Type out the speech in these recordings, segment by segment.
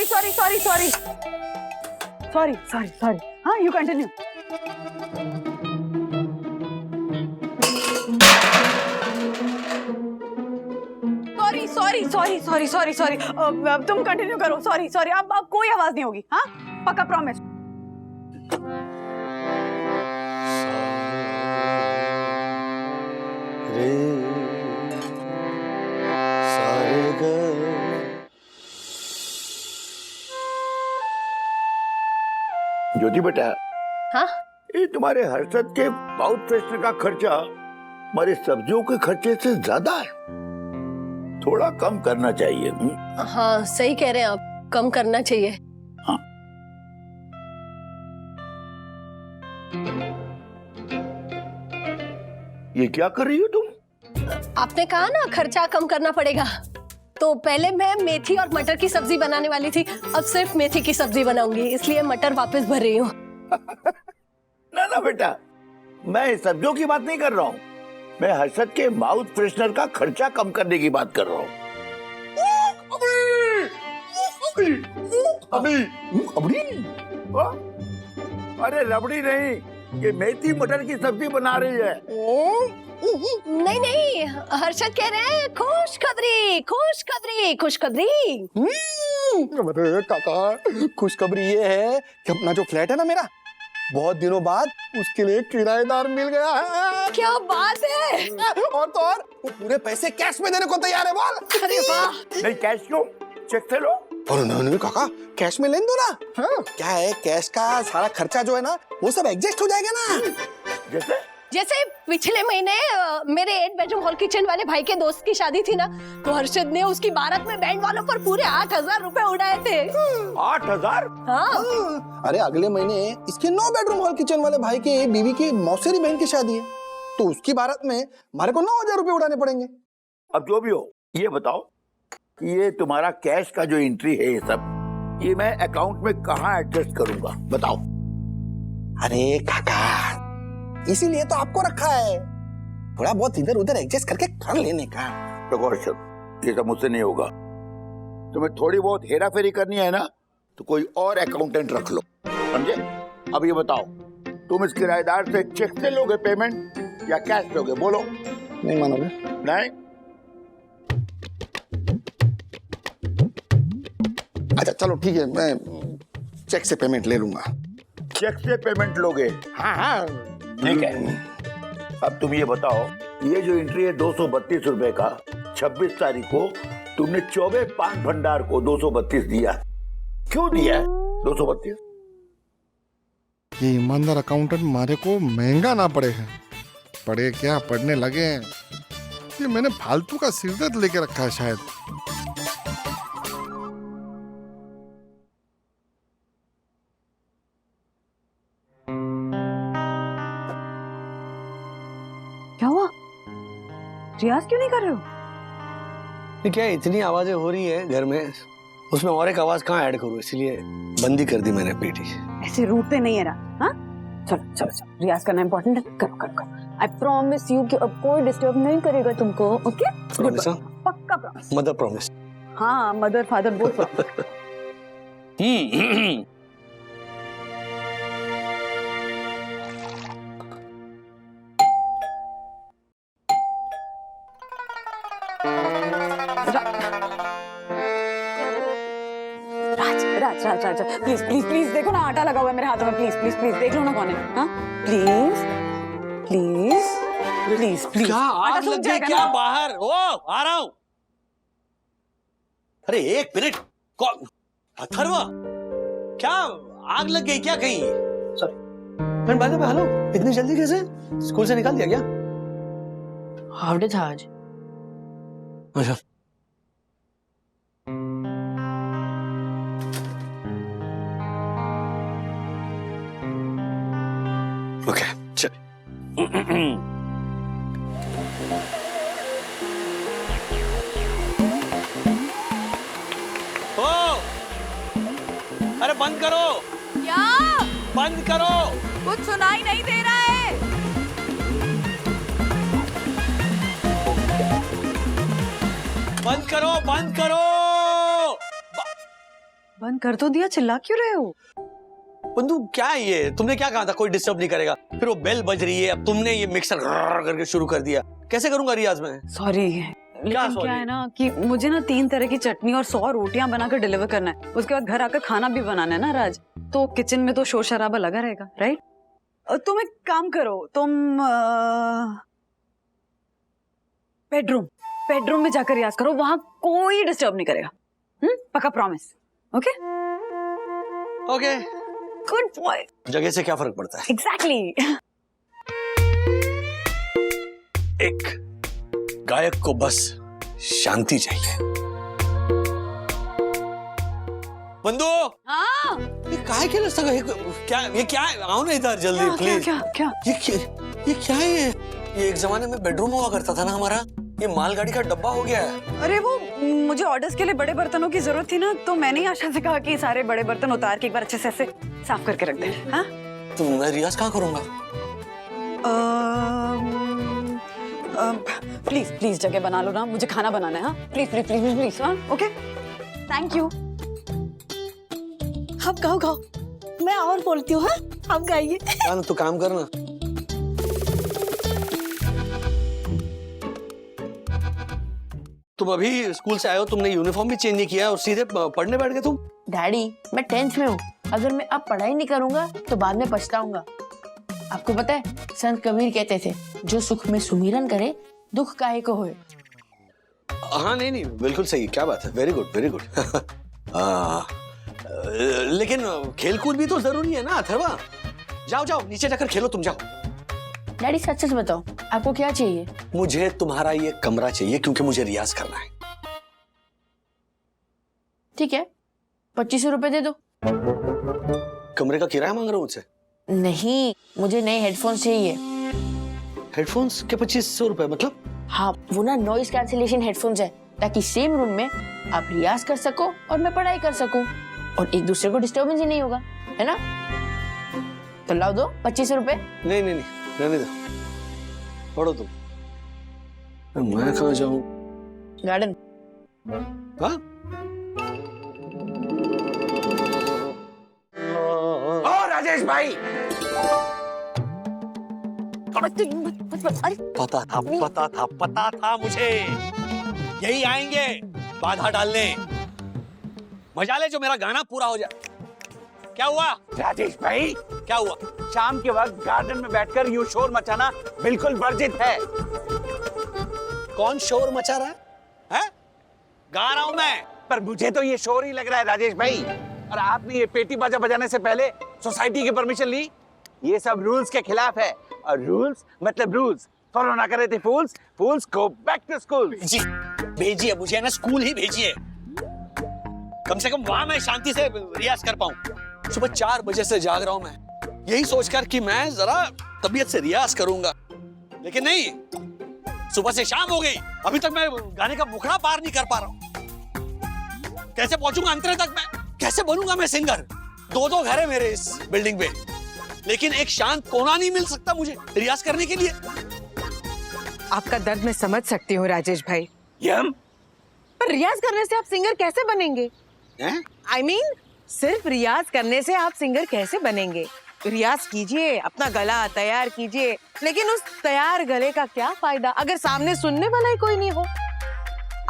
Sorry sorry sorry sorry sorry sorry. हाँ, you continue. Sorry sorry sorry sorry sorry sorry, तुम continue करो। Sorry sorry, अब कोई आवाज नहीं होगी। हाँ, पक्का प्रॉमिस। ज्योति बेटा। हाँ? ये तुम्हारे हर्षद के माउथ फ्रेशनर का खर्चा हमारे सब्जियों के खर्चे से ज्यादा है, थोड़ा कम करना चाहिए। हाँ सही कह रहे हैं आप, कम करना चाहिए। हाँ। ये क्या कर रही हो तुम? आपने कहा ना खर्चा कम करना पड़ेगा, तो पहले मैं मेथी और मटर की सब्जी बनाने वाली थी, अब सिर्फ मेथी की सब्जी बनाऊंगी, इसलिए मटर वापस भर रही हूँ। ना ना बेटा, मैं सब्जियों की बात नहीं कर रहा हूँ, मैं हर्षद के माउथ फ्रेशनर का खर्चा कम करने की बात कर रहा हूँ। अरे रबड़ी नहीं, ये मेथी मटर की सब्जी बना रही है। नहीं नहीं, हर्षद कह रहे हैं खुशखबरी खुशखबरी खुशखबरी। अरे काका, खुशखबरी ये है कि अपना जो फ्लैट है ना मेरा, बहुत दिनों बाद उसके लिए किराएदार मिल गया है। क्या बात है। और तो और वो पूरे पैसे कैश में देने को तैयार है। बोल। अरे वाह। नहीं कैश क्यों, चेक से लो। और नहीं काका, कैश में लेन दो ना। हाँ। क्या है, कैश का सारा खर्चा जो है ना वो सब एडजस्ट हो जाएगा ना। जैसे पिछले महीने मेरे 8 बेडरूम हॉल किचन वाले भाई के दोस्त की शादी थी ना, तो हर्षद ने उसकी बारात में बैंड वालों पर पूरे 8,000 रुपए उड़ाए थे। 8,000? हाँ। अरे अगले महीने इसके 9 बेडरूम हॉल किचन वाले भाई के बीवी की मौसेरी बहन की शादी है, तो उसकी बारात में हमारे को 9,000 रुपए उड़ाने पड़ेंगे। अब जो भी हो, ये बताओ कि ये तुम्हारा कैश का जो एंट्री है, ये सब ये मैं अकाउंट में कहाँ एडजस्ट करूंगा, बताओ। अरे काका, इसीलिए तो आपको रखा है, थोड़ा बहुत इधर उधर एडजस्ट करके कर लेने का। देखो हर्षद, ये सब मुझसे नहीं होगा, तुम्हें थोड़ी बहुत हेरा फेरी करनी है ना, तो कोई और अकाउंटेंट रख लो, समझे? अब ये बताओ, तुम इस किराएदार से चेक से लोगे पेमेंट या कैश लोगे, बोलो। नहीं मानोगे? नहीं? अच्छा चलो ठीक है, मैं चेक से पेमेंट ले लूंगा। चेक से पेमेंट लोगे? हाँ हाँ ठीक है। अब तुम ये बताओ, ये जो एंट्री है 232 रुपए का, 26 तारीख को तुमने चौबे पान भंडार को 232 दिया, क्यों दिया 232? ये ईमानदार अकाउंटेंट मारे को महंगा ना पड़े हैं, पढ़े क्या पढ़ने लगे हैं, ये मैंने फालतू का सिरदर्द लेके रखा है शायद। क्या हुआ? रियाज क्यों नहीं कर रहे हो? ये क्या इतनी आवाजें हो रही है घर में, उसमें और एक आवाज कहाँ ऐड करूं, इसलिए बंदी कर दी मैंने पीटी। ऐसे रूठते नहीं है ना। हाँ, चलो चलो चलो, रियाज करना इम्पोर्टेंट है, करो करो करो। आई प्रॉमिस यू कि अब कोई डिस्टर्ब नहीं करेगा तुमको, ओके? प्रॉमिस? पक्का प्रॉमिस। Mother promise. हाँ, mother father both promise. Raj Raj Raj Raj, please please please देखो ना, आटा लगा हुआ है मेरे हाथों में, प्लीज प्लीज प्लीज देख लो ना कौन है। हाँ प्लीज प्लीज प्लीज प्लीज। क्या आग लग गई क्या बाहर? ओ आ रहा हूं। अरे एक मिनट, कौन? अथर्व, क्या आग लग गई क्या कहीं? Sorry by the way, hello, इतनी जल्दी कैसे? स्कूल से निकाल दिया क्या? हाफ डे था आज। अच्छा ओके चल। ओ अरे बंद करो। क्या? बंद करो। कुछ सुनाई नहीं दे रहा है। बंद करो, बंद करो। बंद कर तो दिया, चिल्ला क्यों रहे हो? बंधु क्या है ये? तुमने क्या कहा था कोई डिस्टर्ब नहीं करेगा, फिर वो बेल बज रही है, अब तुमने ये मिक्सर करके शुरू कर दिया। कैसे करूंगा रियाज में? सॉरी, लेकिन क्या है ना कि मुझे ना 3 तरह की चटनी और 100 रोटियां बनाकर डिलीवर करना है। उसके बाद घर आकर खाना भी बनाना है ना राज, तो किचन में तो शोर शराबा लगा रहेगा, राइट? तुम एक काम करो, तुम बेडरूम में जाकर रियाज करो, वहां कोई डिस्टर्ब नहीं करेगा। पक्का promise? Okay okay, good boy. जगह से क्या फर्क पड़ता है? एग्जैक्टली। एक गायक को बस शांति चाहिए। बंधु, हाँ ये काहे के लगता है? ये क्या है? आओ ना इधर जल्दी प्लीज। क्या? ये क्या है? ये एक जमाने में बेडरूम हुआ करता था ना हमारा, ये मालगाड़ी का डब्बा हो गया है। अरे वो मुझे ऑर्डर्स के लिए बड़े बर्तनों की जरूरत थी ना, तो मैंने ही आशा से कहा कि सारे बड़े बर्तन उतार के एक बार अच्छे से ऐसे साफ करके रख दे। हाँ? तो मैं रियाज कहाँ करूंगा? प्लीज जगह बना लो ना, मुझे खाना बनाना है। हाँ प्लीज। हाँ ओके, थैंक यू। आप गाओ, मैं और बोलती हूँ। हाँ, आप गाइए। ना तू काम करना। तुम अभी स्कूल से आए हो, तुमने यूनिफॉर्म भी चेंज नहीं किया और सीधे पढ़ने बैठ गए तुम? डैडी, मैं 10th में हूँ। अगर मैं अब पढ़ाई नहीं करूंगा तो बाद में पछताऊंगा। आपको पता है संत कबीर कहते थे, जो सुख में सुमिरन करे दुख काहे को होए। हाँ नहीं बिल्कुल सही, क्या बात है, वेरी गुड। लेकिन खेलकूद भी तो जरूरी है ना अथर्वा। जाओ नीचे जाकर खेलो, तुम जाओ। डैडी सच बताओ, आपको क्या चाहिए? मुझे तुम्हारा ये कमरा चाहिए क्योंकि मुझे रियाज करना है। ठीक है, 2500 रुपए दे दो। कमरे का किराया मांग रहे हो मुझसे? नहीं, मुझे नए हेडफोन्स चाहिए। हेडफोन्स के 2500 रुपए मतलब? हाँ, वो ना नॉइज कैंसिलेशन हेडफोन्स है, ताकि सेम रूम में आप रियाज कर सको और मैं पढ़ाई कर सकूं, और एक दूसरे को डिस्टर्बेंस ही नहीं होगा, है ना? तो लाओ दो 2500 रुपए। नहीं रहने दो, पढ़ो तुम। मैं कहाँ जाऊँ? गार्डन। हाँ? ओ राजेश भाई, पता था मुझे यही आएंगे बाधा डालने। मजा ले जो मेरा गाना पूरा हो जाए। क्या हुआ राजेश भाई? क्या हुआ? शाम के वक्त गार्डन में बैठकर यूं शोर मचाना बिल्कुल वर्जित है। कौन शोर मचा रहा है? गा रहा हूं मैं। पर मुझे तो ये शोर ही लग रहा है राजेश भाई। और आपने ये पेटी बाजा बजाने से पहले सोसाइटी की परमिशन ली? ये सब रूल्स के खिलाफ है, और रूल्स मतलब रूल्स फॉलो ना करे थे फूल्स। फूल्स गो बैक टू स्कूल। जी भेजिए मुझे ना, स्कूल ही भेजिए। कम से कम वहां मैं शांति से रियाज कर पाऊं। सुबह 4 बजे से जाग रहा हूं मैं, यही सोचकर कि मैं जरा तबीयत से रियाज करूंगा, लेकिन नहीं, सुबह से शाम हो गई, अभी तक मैं गाने का मुखड़ा पार नहीं कर पा रहा हूं। कैसे पहुंचूंगा अंतरे तक मैं? कैसे बनूंगा मैं सिंगर? 2 घर है मेरे इस बिल्डिंग में, लेकिन एक शांत कोना नहीं मिल सकता मुझे रियाज करने के लिए। आपका दर्द मैं समझ सकती हूँ राजेश भाई, यम पर रियाज करने से आप सिंगर कैसे बनेंगे? I mean, सिर्फ रियाज करने से आप सिंगर कैसे बनेंगे? रियाज कीजिए, अपना गला तैयार कीजिए, लेकिन उस तैयार गले का क्या फायदा अगर सामने सुनने वाला ही कोई नहीं हो?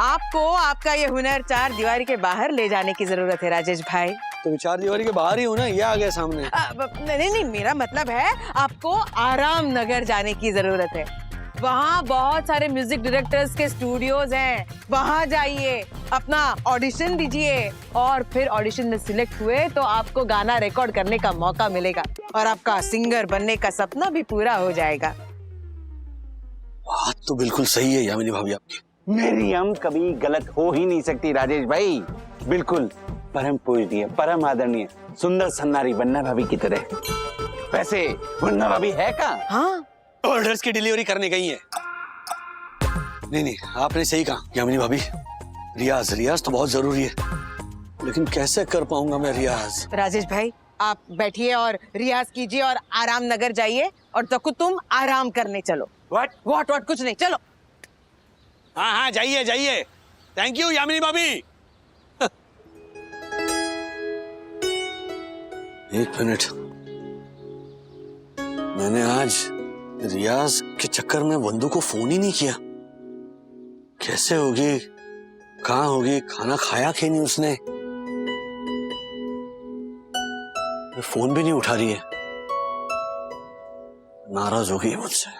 आपको आपका ये हुनर 4 दीवारी के बाहर ले जाने की जरूरत है राजेश भाई। तो 4 दीवारी के बाहर ही हूं ना, ये आ गया सामने। नहीं, मेरा मतलब है आपको आराम नगर जाने की जरूरत है। वहाँ बहुत सारे म्यूजिक डायरेक्टर्स के स्टूडियोज हैं, वहाँ जाइए, अपना ऑडिशन दीजिए, और फिर ऑडिशन में सिलेक्ट हुए तो आपको गाना रिकॉर्ड करने का मौका मिलेगा, और आपका सिंगर बनने का सपना भी पूरा हो जाएगा। बात तो बिल्कुल सही है यामिनी भाभी आपकी। मेरी हम कभी गलत हो ही नहीं सकती राजेश भाई। बिल्कुल परम पूजनीय, परम आदरणीय, सुंदर सन्नारी बन्ना भाभी की तरह। वैसे बन्ना भाभी है कहाँ? हाँ, ऑर्डर्स की डिलीवरी करने गई है। नहीं आपने सही कहा यामिनी भाभी, रियाज तो बहुत जरूरी है, लेकिन कैसे कर पाऊंगा मैं रियाज? राजेश भाई आप बैठिए और रियाज कीजिए और आराम नगर जाइए, और तक तुम आराम करने चलो। व्हाट कुछ नहीं, चलो। हाँ जाइए। थैंक यू यामिनी भाभी। एक मिनट, मैंने आज रियाज के चक्कर में वंदू को फोन ही नहीं किया। कैसे होगी, कहाँ होगी, खाना खाया कि नहीं उसने? फोन भी नहीं उठा रही है, नाराज हो गई मुझसे।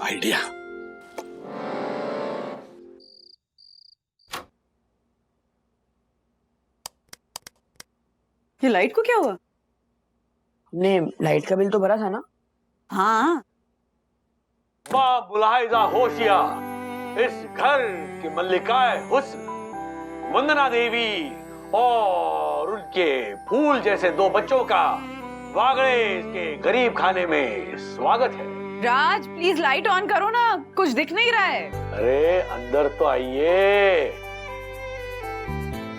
आइडिया, ये लाइट को क्या हुआ? हमने लाइट का बिल तो भरा था ना। हाँ, मुलाहिजा होशिया, इस घर की मल्लिकाए हुस्न वंदना देवी और उनके फूल जैसे दो बच्चों का वागड़े के गरीब खाने में स्वागत है। राज प्लीज लाइट ऑन करो ना, कुछ दिख नहीं रहा है। अरे अंदर तो आइए।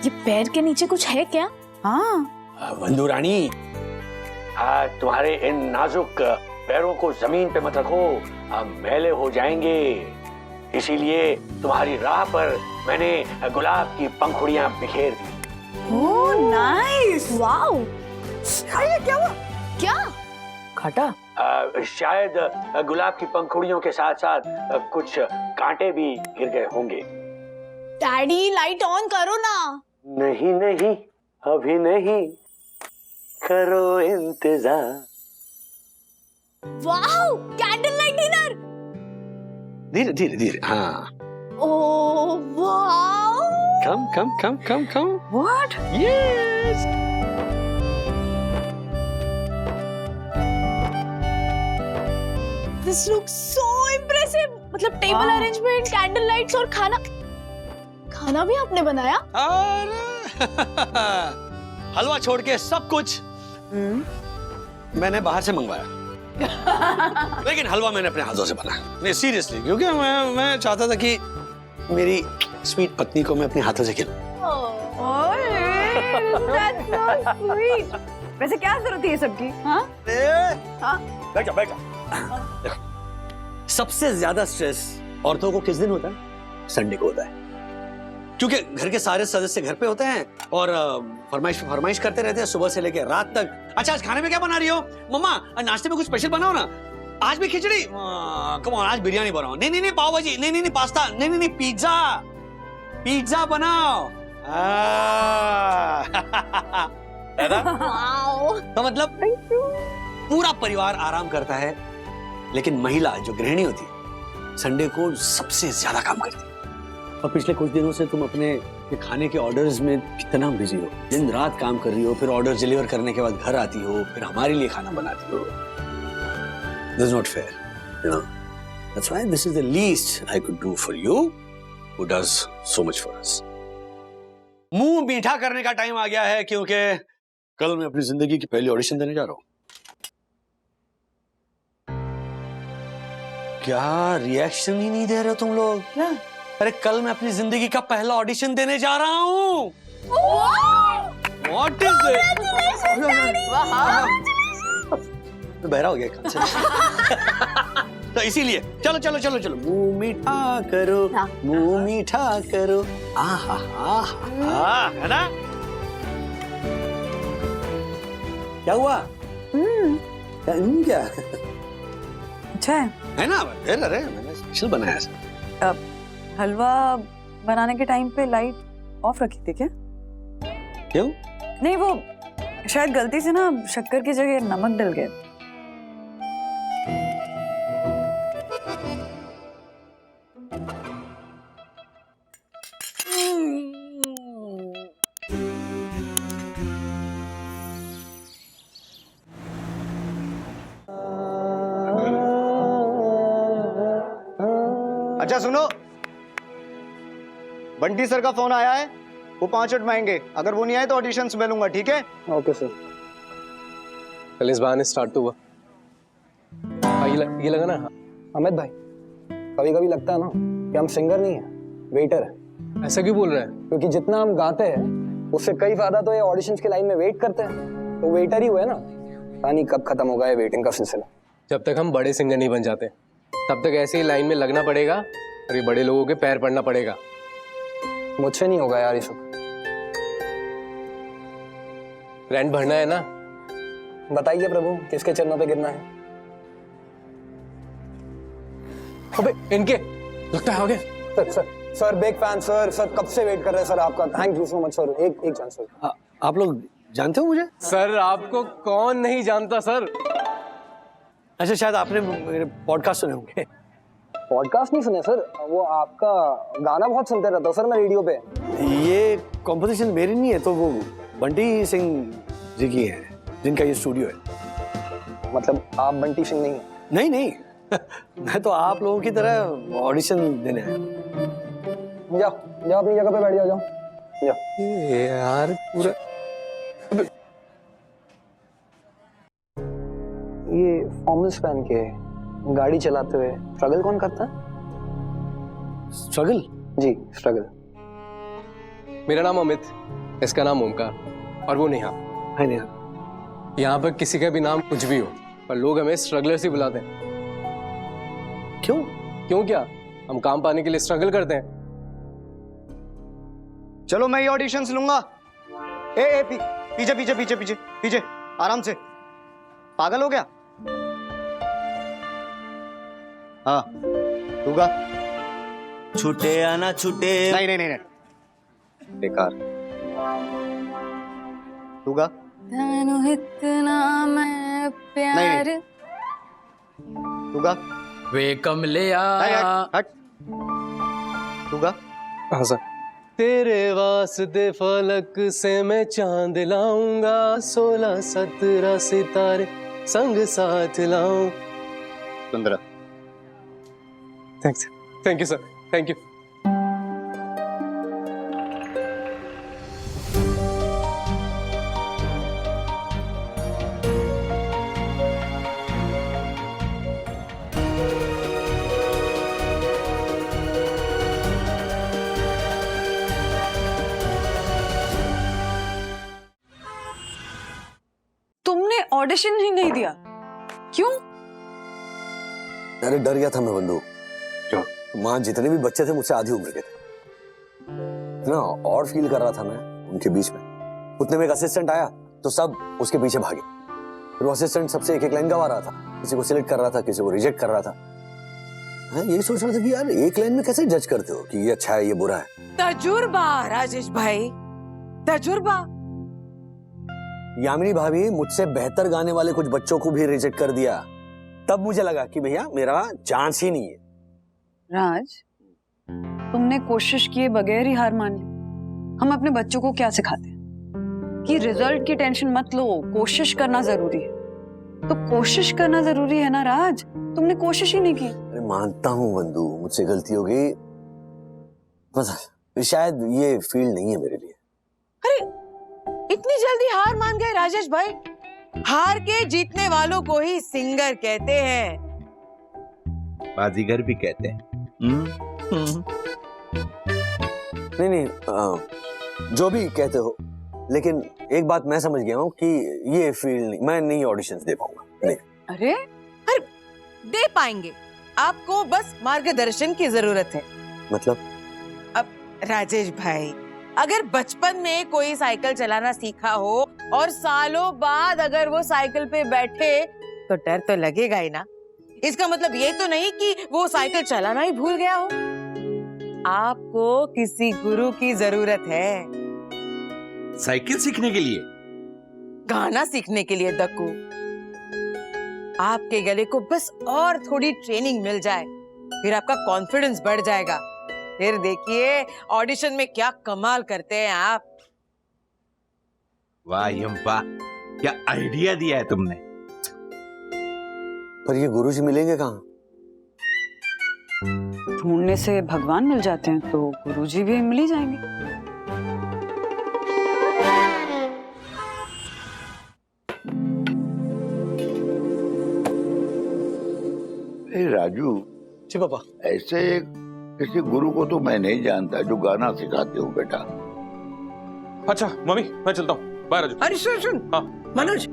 ये पैर के नीचे कुछ है क्या? हाँ, वंदू रानी, तुम्हारे इन नाजुक पैरों को जमीन पे मत रखो, मैले हो जाएंगे। इसीलिए तुम्हारी राह पर मैंने गुलाब की पंखुड़ियां बिखेर दी। ओह नाइस, वाओ, अरे क्या हुआ? क्या? खाटा? शायद गुलाब की पंखुड़ियों के साथ साथ कुछ कांटे भी गिर गए होंगे। डैडी लाइट ऑन करो ना। नहीं नहीं, अभी नहीं, करो इंतजार। Wow, candle light dinner. धीरे धीरे धीरे, हाँ। Oh wow, come come come come come. What? Yes. This looks so impressive. मतलब table Wow. Arrangement, candle lights और खाना भी आपने बनाया? अरे हलवा छोड़ के सब कुछ मैंने बाहर से मंगवाया। लेकिन हलवा मैंने अपने हाथों से बनाया। नहीं सीरियसली, क्योंकि मैं चाहता था कि मेरी स्वीट पत्नी को मैं अपने हाथों से खिलाऊं। That's so sweet. वैसे क्या जरूरत है ये सबकी? हाँ? बैठ जा, बैठ जा। सबसे ज्यादा स्ट्रेस औरतों को किस दिन होता है? संडे को होता है, क्योंकि घर के सारे सदस्य घर पे होते हैं और फरमाइश करते रहते हैं सुबह से लेकर रात तक। अच्छा, आज खाने में क्या बना रही हो? मम्मा नाश्ते में कुछ स्पेशल बनाओ ना। आज भी खिचड़ी? कम ऑन, आज बिरयानी बनाओ। नहीं नहीं नहीं, पाव भाजी। नहीं नहीं नहीं, पास्ता। नहीं नहीं नहीं, पिज्जा बनाओ। तो मतलब पूरा परिवार आराम करता है, लेकिन महिला जो गृहिणी होती है संडे को सबसे ज्यादा काम करती है। और पिछले कुछ दिनों से तुम अपने खाने के ऑर्डर्स में कितना बिजी हो, दिन रात काम कर रही हो, फिर ऑर्डर डिलीवर करने के बाद घर आती हो, फिर हमारे लिए खाना बनाती हो। This is not fair, you know. That's why this is the least I could do for you, who does so much for us. मुंह मीठा करने का टाइम आ गया है, क्योंकि कल मैं अपनी जिंदगी की पहली ऑडिशन देने जा रहा हूं। क्या रिएक्शन ही नहीं दे रहे हो तुम लोग? क्या? अरे कल मैं अपनी जिंदगी का पहला ऑडिशन देने जा रहा हूँ। What is it? तो बहरा हो गया काम से। तो इसीलिए चलो चलो चलो चलो, मुंह मीठा करो, मुंह मीठा करो। आहा आहा, है ना? क्या हुआ? क्या? अच्छा है ना? फिर अरे मैंने स्पेशल बनाया है। हलवा बनाने के टाइम पे लाइट ऑफ रखी थी क्या? क्यों? नहीं, वो शायद गलती से ना शक्कर की जगह नमक डल गया। अच्छा सुनो, बंटी सर का फोन आया है, वो 5 मिनट में आएंगे। अगर वो नहीं आए तो ऑडिशंस में लूंगा, ठीक है? Okay sir. कल इस बहाने स्टार्ट तो हुआ। ये लगा ना अमित भाई, कभी कभी लगता है ना कि हम सिंगर नहीं है, वेटर है। ऐसा क्यों बोल रहे हैं? क्योंकि जितना हम गाते हैं उससे कई ज्यादा तो ये ऑडिशंस के लाइन में वेट करते हैं, तो वेटर ही हुए ना। पता नहीं कब खत्म होगा ये वेटिंग का सिलसिला। जब तक हम बड़े सिंगर नहीं बन जाते तब तक ऐसे ही लाइन में लगना पड़ेगा और ये बड़े लोगों के पैर पड़ना पड़ेगा। मुझसे नहीं होगा यार ये सब। रेंट भरना है ना? बताइए प्रभु, किसके चरणों पे गिरना है? अबे इनके लगता है आ गए। Sir big fan sir. Sir कब से वेट कर रहे हैं सर आपका। Thank you so much sir. एक चांस सर। आप लोग जानते हो मुझे? सर आपको कौन नहीं जानता सर। अच्छा, शायद आपने मेरे पॉडकास्ट सुने होंगे। पॉडकास्ट नहीं सुने सर, वो आपका गाना बहुत सुनते रहता हूँ सर मैं रेडियो पे। ये कॉम्पोजिशन मेरी नहीं है, तो वो बंटी सिंह जी की है, जिनका ये स्टूडियो है। मतलब आप बंटी सिंह नहीं? नहीं नहीं मैं तो आप लोगों की तरह ऑडिशन देने आया। जाओ जाओ अपनी जगह पे बैठ जाओ। जाओ यार पूरा ये फॉर्मल्स पहन के गाड़ी चलाते हुए स्ट्रगल कौन करता है? स्ट्रगल? जी स्ट्रगल। मेरा नाम अमित, इसका नाम ओमकार और वो नेहा। है नेहा। यहाँ पर किसी का भी नाम कुछ भी हो, पर लोग हमें स्ट्रगलर्स ही बुलाते हैं। क्यों? क्यों क्या, हम काम पाने के लिए स्ट्रगल करते हैं। चलो मैं ये ऑडिशंस लूंगा। पीछे पीछे पीछे पीछे पीछे आराम से। पागल हो गया? हाँ लूंगा। छूटे या ना छूटे। नहीं नहीं नहीं बेकार। लूंगा। इतना मैं प्यार। लूंगा। वे कमलिया। हट। लूंगा। हाँ सर। तेरे वास्ते फलक से मैं चांद लाऊंगा, 16-17 सितारे संग साथ लाऊं। 15। Thanks, thank you sir, thank you. तुमने ऑडिशन ही नहीं दिया, क्यों? अरे डर गया था मैं बंधु। क्यों? वहां जितने भी बच्चे थे मुझसे आधी उम्र के थे ना, और फील कर रहा था मैं उनके बीच में। उतने में एक असिस्टेंट आया तो सब उसके पीछे भागे। फिर वो असिस्टेंट सबसे एक लाइन गवा रहा था, किसी को सिलेक्ट कर रहा था, किसी को रिजेक्ट कर रहा था। मैं यही सोच रहा था कि यार एक लाइन में कैसे जज करते हो कि ये अच्छा है ये बुरा है। तजुर्बा राजेश भाई, तजुर्बा। यामिनी भाभी मुझसे बेहतर गाने वाले कुछ बच्चों को भी रिजेक्ट कर दिया। तब मुझे लगा कि भैया मेरा चांस ही नहीं है। राज, तुमने कोशिश किए बगैर ही हार मान ली। हम अपने बच्चों को क्या सिखाते हैं कि रिजल्ट की टेंशन मत लो, कोशिश करना जरूरी है। तो कोशिश करना जरूरी है ना राज, तुमने कोशिश ही नहीं की। अरे मानता हूँ बंधु, मुझसे गलती हो गई, बस शायद ये फील्ड नहीं है मेरे लिए। अरे इतनी जल्दी हार मान गए राजेश भाई? हार के जीतने वालों को ही सिंगर कहते हैं, बाजीगर भी कहते हैं। नहीं नहीं जो भी कहते हो, लेकिन एक बात मैं समझ गया हूँ कि ये फील्ड नहीं, मैं नहीं ऑडिशंस दे पाऊंगा। नहीं। अरे दे पाएंगे, आपको बस मार्गदर्शन की जरूरत है। मतलब? अब राजेश भाई, अगर बचपन में कोई साइकिल चलाना सीखा हो और सालों बाद अगर वो साइकिल पे बैठे तो डर तो लगेगा ही ना। इसका मतलब ये तो नहीं कि वो साइकिल चलाना ही भूल गया हो। आपको किसी गुरु की जरूरत है। साइकिल सीखने के लिए? गाना सीखने के लिए दक्कू। आपके गले को बस और थोड़ी ट्रेनिंग मिल जाए, फिर आपका कॉन्फिडेंस बढ़ जाएगा। फिर देखिए ऑडिशन में क्या कमाल करते हैं आप। वाह यम्पा, क्या आइडिया दिया है तुमने। पर ये गुरुजी मिलेंगे कहाँ? ढूंढने से भगवान मिल जाते हैं, तो गुरुजी भी मिल ही जाएंगे। राजू जी पापा। ऐसे किसी गुरु को तो मैं नहीं जानता जो गाना सिखाते हो बेटा। अच्छा मम्मी मैं चलता हूँ, बाय राजू। अरे सुन सुन, हाँ मनोज,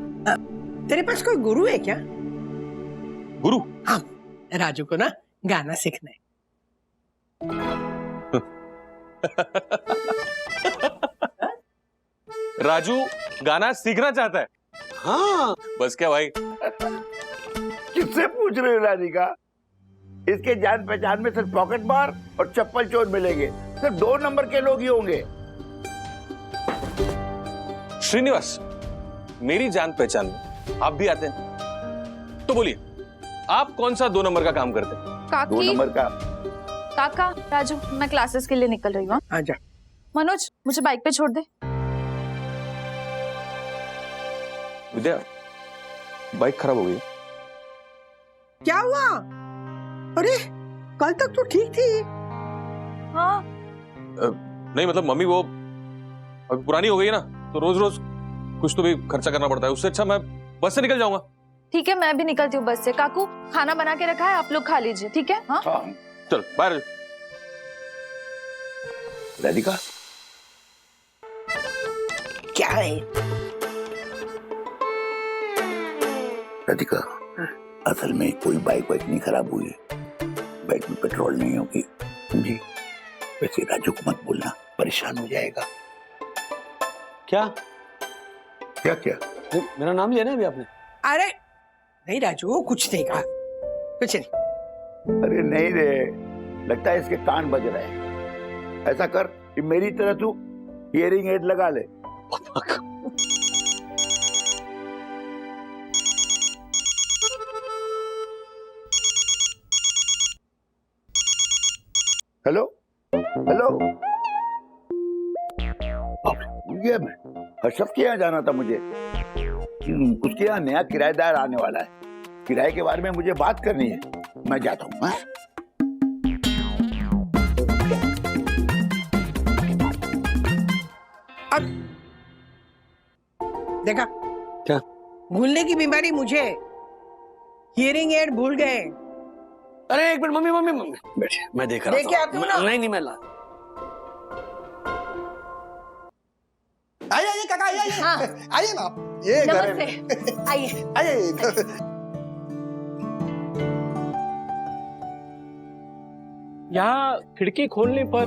तेरे पास कोई गुरु है क्या? गुरु? हाँ, राजू को ना गाना सीखना है। राजू गाना सीखना चाहता है। हाँ बस क्या भाई। किससे पूछ रहे हो राधिका? इसके जान पहचान में सिर्फ पॉकेट मार और चप्पल चोर मिलेंगे। सिर्फ 2 नंबर के लोग ही होंगे। श्रीनिवास, मेरी जान पहचान में आप भी आते हैं, तो बोलिए आप कौन सा 2 नंबर का काम करते हैं? 2 काकी, नंबर का। काका, राजू, मैं क्लासेस के लिए निकल रही हूँ। आजा। मनोज, मुझे बाइक पे छोड़ दे। विद्या, बाइक खराब हो गई। क्या हुआ? अरे कल तक तो ठीक थी। हाँ, नहीं मतलब मम्मी वो अभी पुरानी हो गई है ना, तो रोज रोज कुछ तो भी खर्चा करना पड़ता है। उससे अच्छा मैं बस से निकल जाऊंगा। ठीक है, मैं भी निकलती हूँ बस से। काकू, खाना बना के रखा है, आप लोग खा लीजिए, ठीक है? हाँ, हाँ। चल बाहर। राधिका क्या है? राधिका, असल में कोई बाइक वाइक नहीं खराब हुई है। बाइक में पेट्रोल नहीं होगी, समझी? वैसे राजू को मत बोलना, परेशान हो जाएगा। क्या क्या क्या? मेरा नाम लिया ना अभी आपने? अरे नहीं राजू, कुछ नहीं कहा, कुछ नहीं। अरे नहीं रे, लगता है इसके कान बज रहे हैं। ऐसा कर कि मेरी तरह तू हियरिंग एड लगा ले। हेलो हेलो, गया मैं हर्षद के यहाँ जाना था मुझे। उसके यहाँ नया किराएदार आने वाला है। किराए के बारे में मुझे बात करनी है। मैं जाता हूँ। हाँ? अब देखा क्या? भूलने की बीमारी मुझे। हियरिंग एड भूल गए। अरे एक मिनट, मम्मी मम्मी मम्मी बैठिए, मैं देख रहा लेके आती हूँ ना। नहीं मैं ला। आइए आइए काका, आइए आइए। हाँ। आइए ना आप। ये घर है। नमस्ते, आइए। आइए। यहाँ खिड़की खोलने पर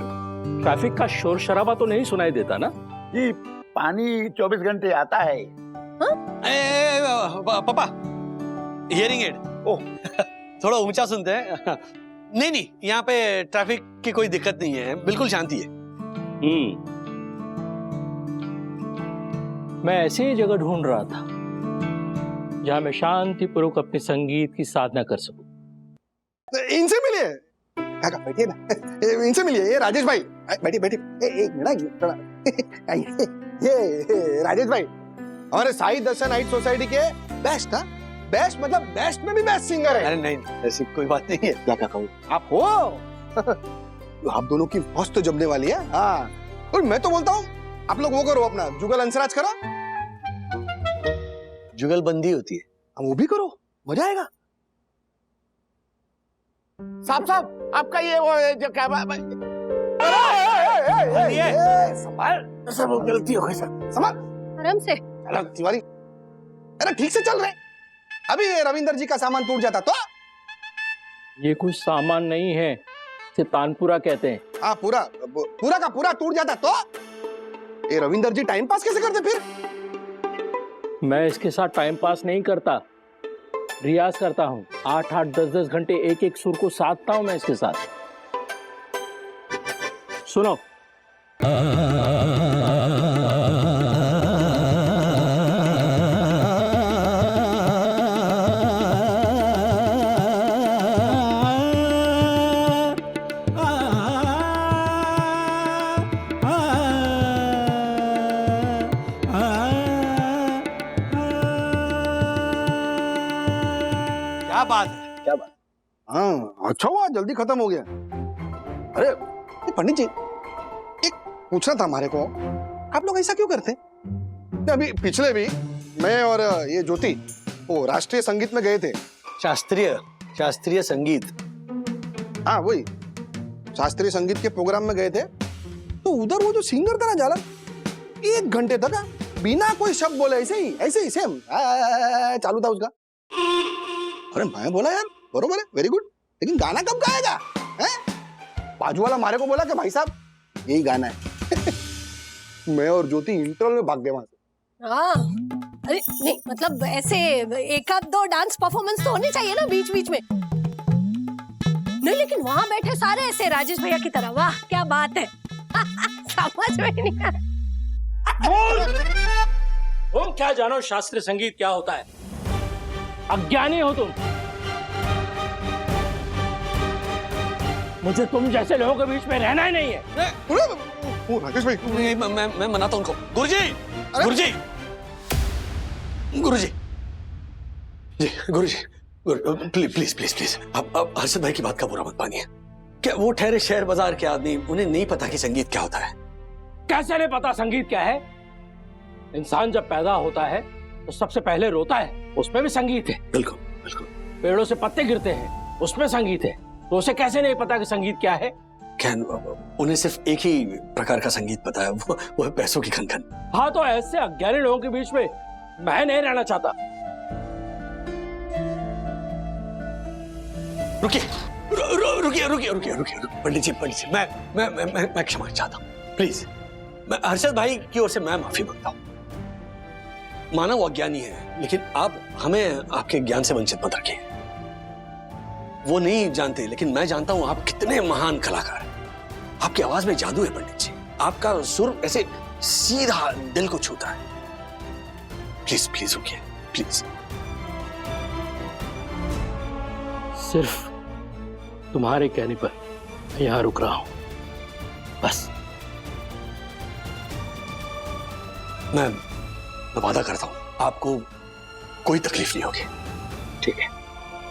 ट्रैफिक का शोर शराबा तो नहीं सुनाई देता ना? जी, पानी 24 घंटे आता है। पापा, हियरिंग एड। ओह थोड़ा ऊंचा सुनते हैं। नहीं नहीं, यहाँ पे ट्रैफिक की कोई दिक्कत नहीं है, बिल्कुल शांति है। मैं ऐसी ही जगह ढूंढ रहा था जहां मैं शांतिपूर्वक अपने संगीत की साधना कर सकूं। इनसे मिलिए काका, बैठिए ना। इनसे मिलिए, ये राजेश भाई। बैठिए बैठिए। एक मिनट थोड़ा आइए। ये राजेश भाई हमारे साई दर्शन हाइट सोसाइटी के बेस्ट। हाँ, बेस्ट मतलब बेस्ट में भी बेस्ट सिंगर है। अरे नहीं ऐसी कोई बात नहीं है। क्या कहूँ, आप हो। आप दोनों की मस्त जमने वाली है। हाँ, और मैं तो बोलता हूँ आप लोग वो करो, अपना जुगल अंसराज करो। जुगलबंदी होती है, हम वो भी करो, मजा आएगा। साहब साहब, आपका ये वो जो क्या संभाल, सब गलती हो गई सर। संभाल आराम से। अरे तिवारी, अरे ठीक से चल रहे। अभी रविंदर जी का सामान टूट जाता तो? ये कुछ सामान नहीं है, इसे तानपुरा कहते हैं। हाँ, पूरा का पूरा टूट जाता तो? ये रविंदर जी टाइम पास कैसे करते फिर? मैं इसके साथ टाइम पास नहीं करता, रियाज करता हूँ। 8-8, 10-10 घंटे एक एक सुर को साधता हूँ मैं इसके साथ। सुनो। क्या बात है, क्या बात। हाँ, अच्छा हुआ जल्दी खत्म हो गया। अरे ये पंडित जी, एक पूछना था हमारे को, आप लोग ऐसा क्यों करते? अभी पिछले भी मैं और ये ज्योति वो राष्ट्रीय संगीत में गए थे। शास्त्रीय संगीत? हाँ वही, शास्त्रीय संगीत के प्रोग्राम में गए थे। तो उधर वो जो सिंगर था ना जालर, 1 घंटे तक बिना कोई शब्द बोले ऐसे ही सेम चालू था उसका। अरे मैं बोला यार बरोबर है, वेरी गुड, लेकिन गाना कब गाएगा? बाजू वाला मारे को बोला कि भाई साहब यही गाना है। मैं और ज्योति इंटरवल में भाग गए वहां से। हाँ, अरे नहीं मतलब ऐसे एक आध दो डांस परफॉर्मेंस तो होनी चाहिए ना बीच बीच में। नहीं लेकिन वहां बैठे सारे ऐसे राजेश भैया की तरह, वाह क्या बात है। समझ में नहीं आ रहा। तुम क्या जानो शास्त्रीय संगीत क्या होता है? अज्ञानी हो तुम। मुझे तुम जैसे लोगों के बीच में रहना ही नहीं है। ओ राजेश भाई, मैं मनाता हूँ उनको। गुरुजी, गुरुजी, गुरुजी, जी गुरुजी, प्लीज प्लीज प्लीज प्लीज, अब हर्षद भाई की बात का बुरा मत मानिए। क्या वो ठहरे शहर बाजार के आदमी, उन्हें नहीं पता कि संगीत क्या होता है? कैसे नहीं पता संगीत क्या है? इंसान जब पैदा होता है तो सबसे पहले रोता है, उसमें भी संगीत है। बिल्कुल बिल्कुल। पेड़ों से पत्ते गिरते हैं, उसमें संगीत है। तो उसे कैसे नहीं पता कि संगीत क्या है? क्या उन्हें सिर्फ एक ही प्रकार का संगीत पता है, वो है पैसों की खनखन। हाँ, तो ऐसे अज्ञानी लोगों के बीच में मैं नहीं रहना चाहता। रुकिए रुकिए रुकिए रुकिए रुकिए, पंडित जी मैं क्षमा चाहता हूँ, प्लीज। मैं हर्षद भाई की ओर से मैं माफी मांगता हूँ। माना वो अज्ञानी है, लेकिन आप हमें आपके ज्ञान से वंचित मत रखिए। वो नहीं जानते, लेकिन मैं जानता हूं आप कितने महान कलाकार हैं। आपकी आवाज में जादू है पंडित जी। आपका सुर ऐसे सीधा दिल को छूता है। प्लीज प्लीज रुकिए, प्लीज। सिर्फ तुम्हारे कहने पर मैं यहां रुक रहा हूं, बस। मैं वादा करता हूं आपको कोई तकलीफ नहीं होगी, ठीक है?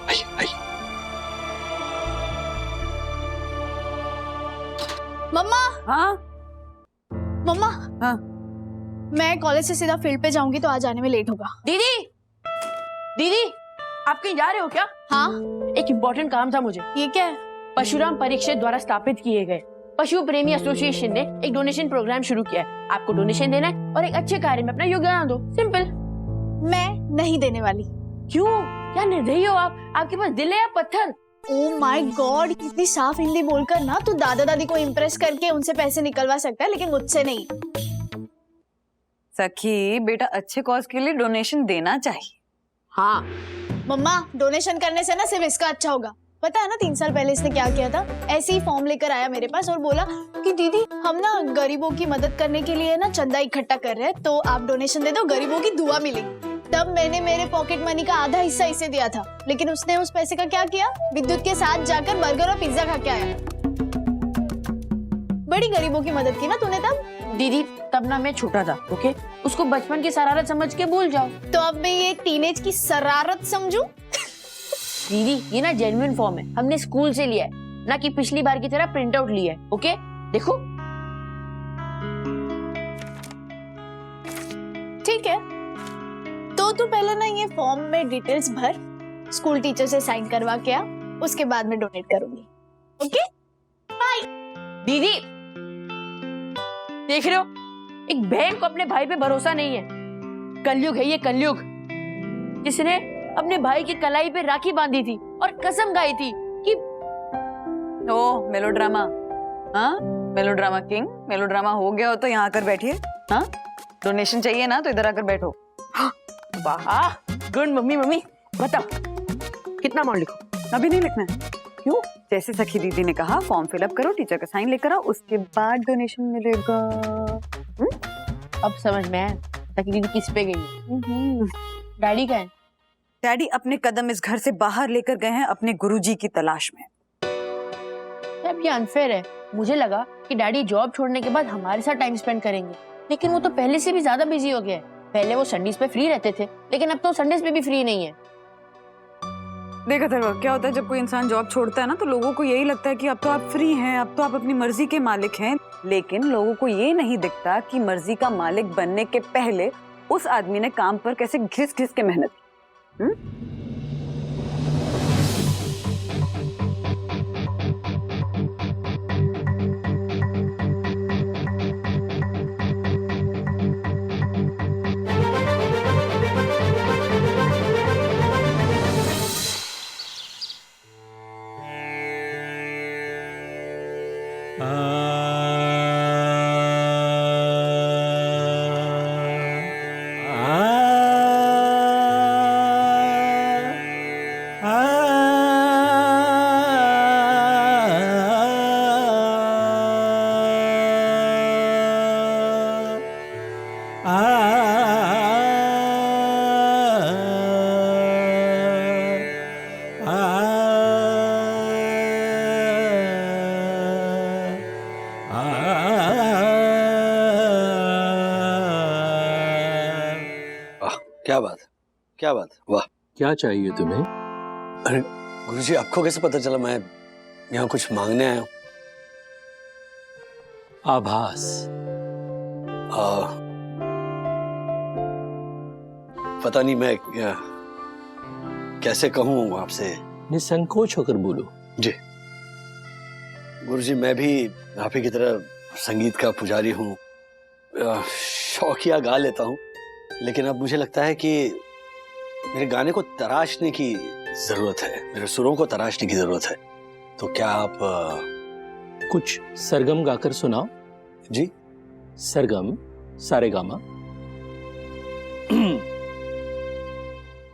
आइए आइए। मम्मा। हाँ मम्मा। हाँ मैं कॉलेज से सीधा फील्ड पे जाऊंगी तो आज आने में लेट होगा। दीदी, दीदी, आप कहीं जा रहे हो क्या? हाँ। एक इम्पोर्टेंट काम था मुझे। ये क्या है? परशुराम परीक्षित द्वारा स्थापित किए गए पशु प्रेमी एसोसिएशन ने एक डोनेशन प्रोग्राम शुरू किया है। आपको डोनेशन देना है और एक अच्छे कार्य में अपना योगदान दो, सिंपल। मैं नहीं देने वाली। क्यों? क्या निर्दयी हो आप? आपके पास दिल है या पत्थर? ओह माय गॉड, इतनी साफ हिंदी बोलकर ना तू दादा दादी को इम्प्रेस करके उनसे पैसे निकलवा सकता है, लेकिन मुझसे नहीं। सखी बेटा, अच्छे कॉज के लिए डोनेशन देना चाहिए। हाँ मम्मा, डोनेशन करने से ना सिर्फ इसका अच्छा होगा। पता है ना 3 साल पहले इसने क्या किया था? ऐसे ही फॉर्म लेकर आया मेरे पास और बोला कि दीदी हम ना गरीबों की मदद करने के लिए ना चंदा इकट्ठा कर रहे हैं, तो आप डोनेशन दे दो, गरीबों की दुआ मिलेगी। तब मैंने मेरे पॉकेट मनी का आधा हिस्सा इसे दिया था, लेकिन उसने उस पैसे का क्या किया? विद्युत के साथ जाकर बर्गर और पिज्जा खा के आया। बड़ी गरीबों की मदद की ना तूने तब। दीदी तब ना मैं छोटा था, ओके? उसको बचपन की शरारत समझ के भूल जाओ। तो अब मैं ये टीनेज की शरारत समझूं? दीदी ये ना जेन्युइन फॉर्म है, हमने स्कूल से लिया है, ना कि पिछली बार की तरह प्रिंट आउट लिया है, ओके? देखो। ठीक है, तो तू पहले ना ये फॉर्म में डिटेल्स भर, स्कूल टीचर से साइन करवा के आ, उसके बाद में डोनेट करूंगी, ओके? बाय। दीदी देख रहे हो, एक बहन को अपने भाई पे भरोसा नहीं है। कलयुग है ये, कलयुग। जिसने अपने भाई की कलाई पे राखी बांधी थी और कसम खाई थी कि ओ मेलोड्रामा। हाँ, मेलोड्रामा किंग। मेलोड्रामा हो गया हो तो यहाँ आकर बैठिए। हाँ, डोनेशन चाहिए ना तो इधर आकर बैठो। वाह, गुड मम्मी। मम्मी बताओ कितना अमाउंट लिखो? अभी नहीं लिखना है। क्यों? जैसे सखी दीदी ने कहा, फॉर्म फिलअप करो, टीचर का साइन लेकर आओ, उसके बाद डोनेशन मिलेगा। अब समझ में आया सखी दीदी किस पे गई। डैडी का है? डैडी अपने कदम इस घर से बाहर लेकर गए हैं अपने गुरुजी की तलाश में। अब ये अनफेयर है। मुझे लगा कि डैडी जॉब छोड़ने के बाद हमारे साथ टाइम स्पेंड करेंगे, लेकिन वो तो पहले से भी ज्यादा बिजी हो गए। पहले वो संडेज पे फ्री रहते थे, लेकिन अब तो संडेज पे भी फ्री नहीं है। देखा था क्या होता है जब कोई इंसान जॉब छोड़ता है ना, तो लोगों को यही लगता है कि अब तो आप फ्री हैं, अब तो आप अपनी मर्जी के मालिक हैं। लेकिन लोगों को ये नहीं दिखता कि मर्जी का मालिक बनने के पहले उस आदमी ने काम पर कैसे घिस घिस के मेहनत की। क्या बात, वाह। क्या चाहिए तुम्हें? अरे गुरुजी, आपको कैसे पता चला मैं यहाँ कुछ मांगने आया हूँ? आभास। पता नहीं मैं कैसे कहूँ आपसे। निसंकोच होकर बोलो। जी गुरुजी, मैं भी आप ही की तरह संगीत का पुजारी हूँ, शौकिया गा लेता हूँ, लेकिन अब मुझे लगता है कि मेरे गाने को तराशने की जरूरत है, मेरे सुरों को तराशने की जरूरत है। तो क्या आप कुछ सरगम गाकर सुनाओ। जी? सरगम, सारेगामा।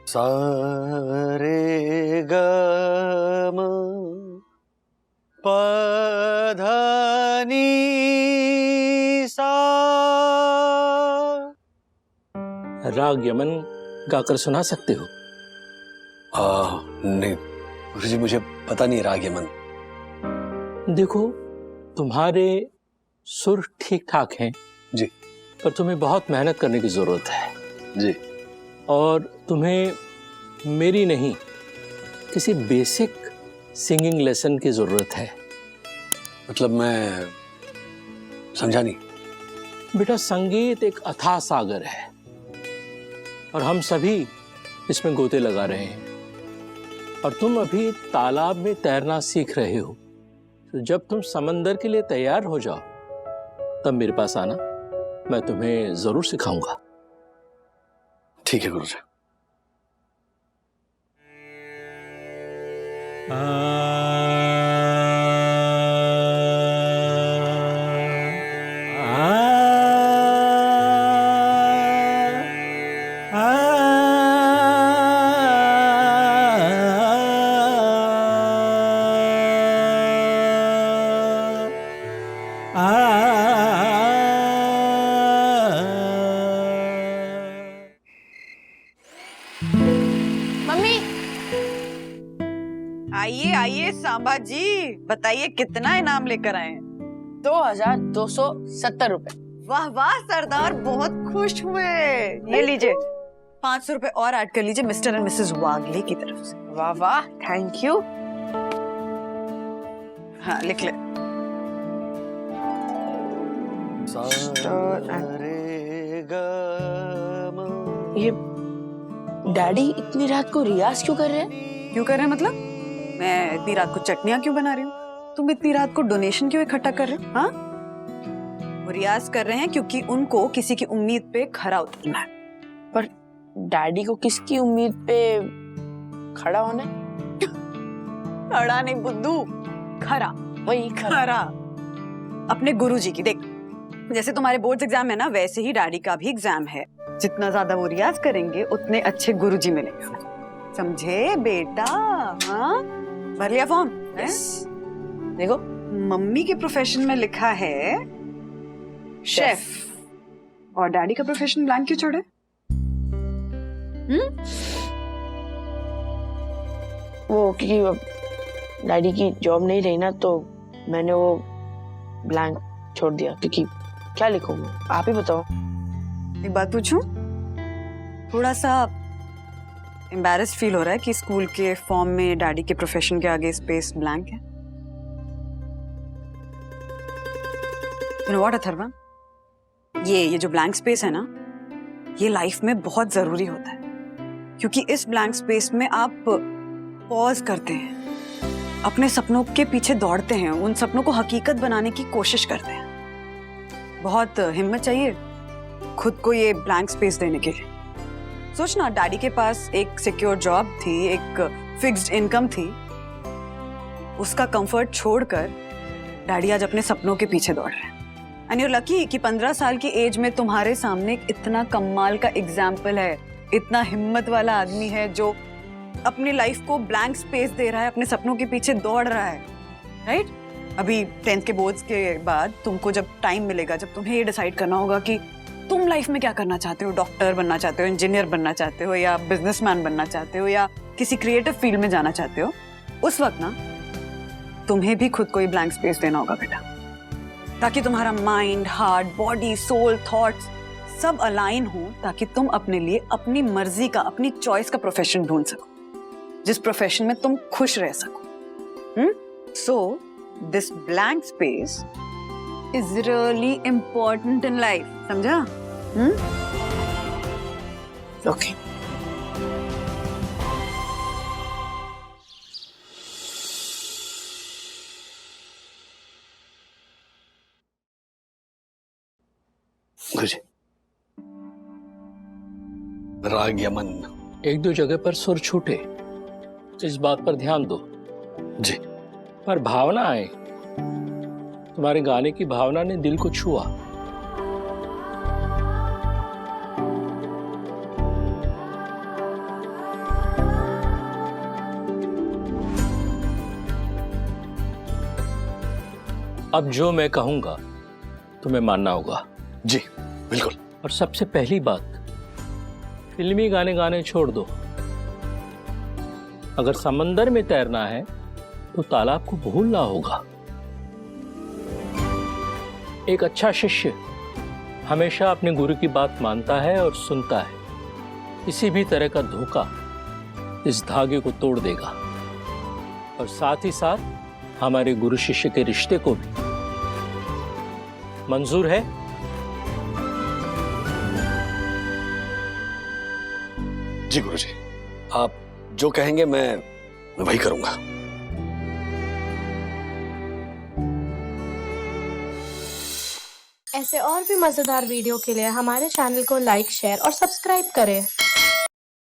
सारे गम पधानी सा। राग यमन गाकर सुना सकते हो? नहीं गुरुजी, मुझे पता नहीं राग यमन। देखो, तुम्हारे सुर ठीक ठाक हैं जी, पर तुम्हें बहुत मेहनत करने की जरूरत है जी। और तुम्हें मेरी नहीं, किसी बेसिक सिंगिंग लेसन की जरूरत है। मतलब मैं समझा नहीं। बेटा, संगीत एक अथाह सागर है और हम सभी इसमें गोते लगा रहे हैं, और तुम अभी तालाब में तैरना सीख रहे हो। तो जब तुम समंदर के लिए तैयार हो जाओ तब मेरे पास आना, मैं तुम्हें जरूर सिखाऊंगा। ठीक है गुरुजी। मम्मी, आइए आइए सांबा जी, बताइए कितना इनाम लेकर आए हैं? 2270 रुपए। वाह वाह सरदार, बहुत खुश हुए। ये लीजिए 500 रुपए और ऐड कर लीजिए मिस्टर एंड मिसेस वागले की तरफ से। वाह वाह, थैंक यू। हाँ लिख ले। ये डैडी इतनी रात को रियाज क्यों कर रहे हैं? क्यों कर रहे हैं मतलब? मैं इतनी रात को चटनियां क्यों बना रही हूँ? तुम इतनी रात को डोनेशन क्यों इकट्ठा कर रहे हो? हाँ, वो रियाज कर रहे हैं क्योंकि उनको किसी की उम्मीद पे खरा उतरना है। पर डैडी को किसकी उम्मीद पे खड़ा होना है? खड़ा नहीं बुद्धू, खरा। वही खरा अपने गुरुजी की। देख, जैसे तुम्हारे बोर्ड एग्जाम है ना, वैसे ही डैडी का भी एग्जाम है। जितना ज्यादा वो रियाज करेंगे उतने अच्छे गुरुजी मिलेंगे, समझे बेटा? हाँ, भर लिया फॉर्म? देखो, मम्मी के प्रोफेशन में लिखा है शेफ, और डैडी का प्रोफेशन ब्लैंक क्यों छोड़े? वो क्योंकि डैडी की जॉब नहीं रही ना, तो मैंने वो ब्लैंक छोड़ दिया। क्योंकि क्या लिखूं, आप ही बताओ। एक बात पूछूं? थोड़ा सा एम्बैरेस्ड फील हो रहा है कि स्कूल के फॉर्म में डैडी के प्रोफेशन के आगे स्पेस ब्लैंक है? You know what, Atharva? ये जो ब्लैंक स्पेस है ना, ये लाइफ में बहुत जरूरी होता है, क्योंकि इस ब्लैंक स्पेस में आप पॉज करते हैं, अपने सपनों के पीछे दौड़ते हैं, उन सपनों को हकीकत बनाने की कोशिश करते हैं। बहुत हिम्मत चाहिए खुद को ये ब्लैंक स्पेस देने के लिए। सोचना, डैडी के पास एक सिक्योर जॉब थी, एक फिक्स्ड इनकम थी, उसका कंफर्ट छोड़कर डैडी आज अपने सपनों के पीछे दौड़ रहे हैं। एंड यू लकी कि 15 साल की एज में तुम्हारे सामने एक इतना कमाल का एग्जाम्पल है, इतना हिम्मत वाला आदमी है जो अपनी लाइफ को ब्लैंक स्पेस दे रहा है, अपने सपनों के पीछे दौड़ रहा है, राइट? अभी 10th के बोर्ड्स के बाद तुमको जब टाइम मिलेगा, जब तुम्हें ये डिसाइड करना होगा कि तुम लाइफ में क्या करना चाहते हो, डॉक्टर बनना चाहते हो, इंजीनियर बनना चाहते हो, या बिजनेसमैन बनना चाहते हो, या किसी क्रिएटिव फील्ड में जाना चाहते हो, उस वक्त ना तुम्हें भी खुद को ही ब्लैंक स्पेस देना होगा बेटा, ताकि तुम्हारा mind, heart, body, soul, thoughts सब अलाइन हो ताकि तुम अपने लिए अपनी मर्जी का, अपनी चॉइस का प्रोफेशन ढूंढ सको, जिस प्रोफेशन में तुम खुश रह सको। So this blank space is really important in life, समझा? ओके। गुरुजी, राग यमन एक दो जगह पर सुर छूटे, इस बात पर ध्यान दो। जी। पर भावना आए, तुम्हारे गाने की भावना ने दिल को छुआ। अब जो मैं कहूंगा तुम्हें मानना होगा। जी बिल्कुल। और सबसे पहली बात, फिल्मी गाने गाने छोड़ दो। अगर समंदर में तैरना है तो तालाब को भूलना होगा। एक अच्छा शिष्य हमेशा अपने गुरु की बात मानता है और सुनता है। किसी भी तरह का धोखा इस धागे को तोड़ देगा और साथ ही साथ हमारे गुरु शिष्य के रिश्ते को भी। मंजूर है? जी गुरुजी, आप जो कहेंगे मैं वही करूंगा। ऐसे और भी मजेदार वीडियो के लिए हमारे चैनल को लाइक, शेयर और सब्सक्राइब करें।